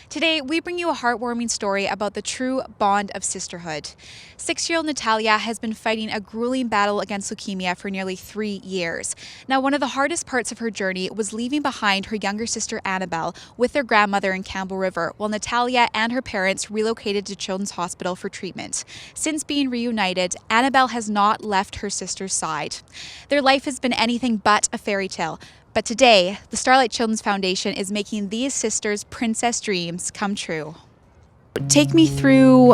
Today, we bring you a heartwarming story about the true bond of sisterhood. 6-year-old Natalia has been fighting a grueling battle against leukemia for nearly 3 years. Now, one of the hardest parts of her journey was leaving behind her younger sister Annabel with their grandmother in Campbell River, while Natalia and her parents relocated to Children's Hospital for treatment. Since being reunited, Annabel has not left her sister's side. Their life has been anything but a fairy tale. But today, the Starlight Children's Foundation is making these sisters' princess dreams come true. Take me through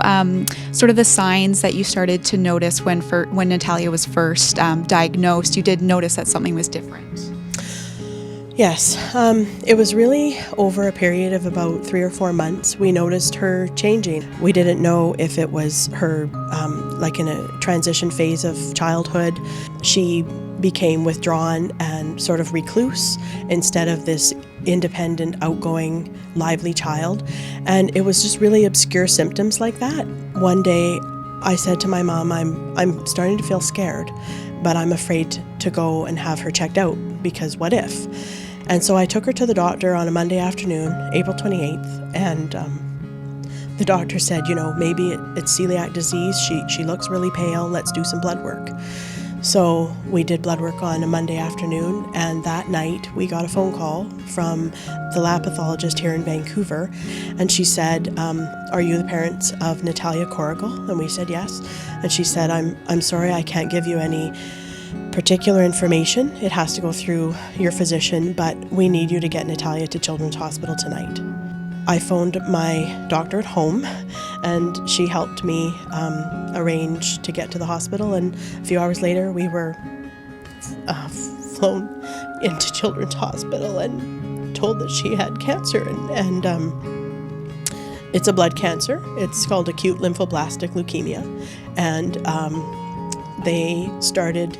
sort of the signs that you started to notice when Natalia was first diagnosed. You did notice that something was different. Yes, it was really over a period of about 3 or 4 months. We noticed her changing. We didn't know if it was her, like in a transition phase of childhood. She became withdrawn and sort of recluse instead of this independent, outgoing, lively child. And it was just really obscure symptoms like that. One day I said to my mom, I'm starting to feel scared, but I'm afraid to go and have her checked out because what if? And so I took her to the doctor on a Monday afternoon, April 28th, and the doctor said, maybe it's celiac disease. She looks really pale. Let's do some blood work. So we did blood work on a Monday afternoon, and that night we got a phone call from the lab pathologist here in Vancouver, and she said, are you the parents of Natalia Corrigal? And we said yes. And she said, I'm sorry, I can't give you any particular information. It has to go through your physician, but we need you to get Natalia to Children's Hospital tonight. I phoned my doctor at home, and she helped me arrange to get to the hospital, and a few hours later we were flown into Children's Hospital and told that she had cancer, and it's a blood cancer. It's called acute lymphoblastic leukemia, and they started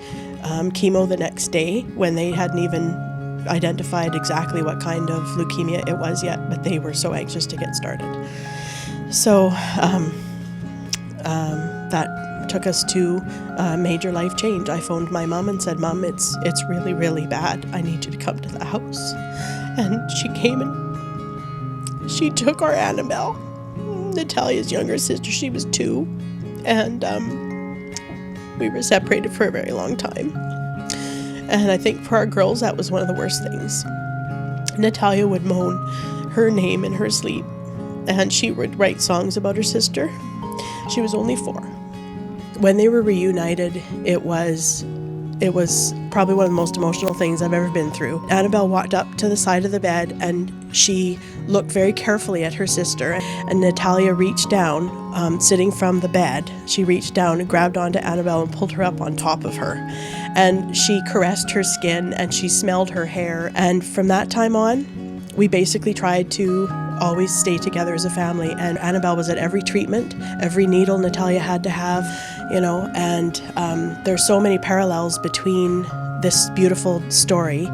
chemo the next day when they hadn't even identified exactly what kind of leukemia it was yet, but they were so anxious to get started. So that took us to a major life change. I phoned my mom and said, Mom, it's really, really bad. I need you to come to the house. And she came and she took our Annabel, Natalia's younger sister. She was 2, and we were separated for a very long time. And I think for our girls, that was one of the worst things. Natalia would moan her name in her sleep, and she would write songs about her sister. She was only 4. When they were reunited, it was probably one of the most emotional things I've ever been through. Annabel walked up to the side of the bed, and she looked very carefully at her sister, and Natalia reached down, sitting from the bed. She reached down and grabbed onto Annabel and pulled her up on top of her. And she caressed her skin, and she smelled her hair. And from that time on, we basically tried to always stay together as a family. And Annabel was at every treatment, every needle Natalia had to have, and there's so many parallels between this beautiful story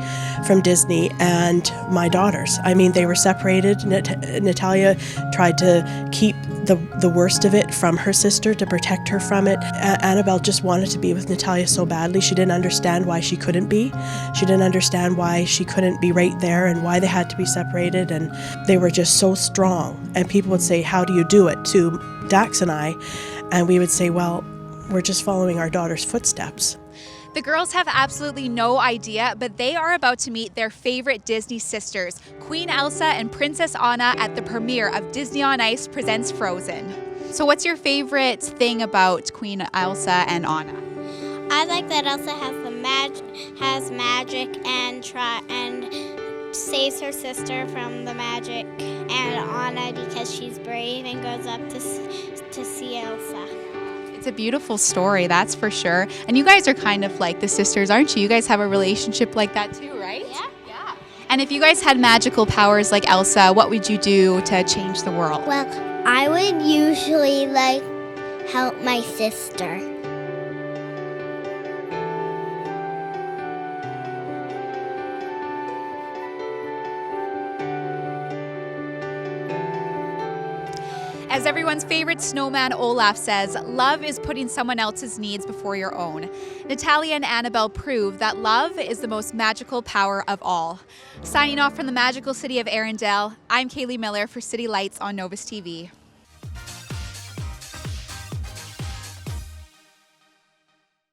from Disney and my daughters. I mean, they were separated. Natalia tried to keep the worst of it from her sister to protect her from it. Annabel just wanted to be with Natalia so badly. She didn't understand why she couldn't be. She didn't understand why she couldn't be right there and why they had to be separated. And they were just so strong. And people would say, how do you do it? To Dax and I. And we would say, well, we're just following our daughter's footsteps. The girls have absolutely no idea, but they are about to meet their favorite Disney sisters, Queen Elsa and Princess Anna, at the premiere of Disney on Ice Presents Frozen. So what's your favorite thing about Queen Elsa and Anna? I like that Elsa has magic and saves her sister from the magic, and Anna because she's brave and goes up to see Elsa. It's a beautiful story, that's for sure. And you guys are kind of like the sisters, aren't you? You guys have a relationship like that too, right? Yeah. And if you guys had magical powers like Elsa, what would you do to change the world? Well, I would usually help my sister. As everyone's favorite snowman Olaf says, love is putting someone else's needs before your own. Natalia and Annabel prove that love is the most magical power of all. Signing off from the magical city of Arundel, I'm Ceilidh Millar for City Lights on Novus TV.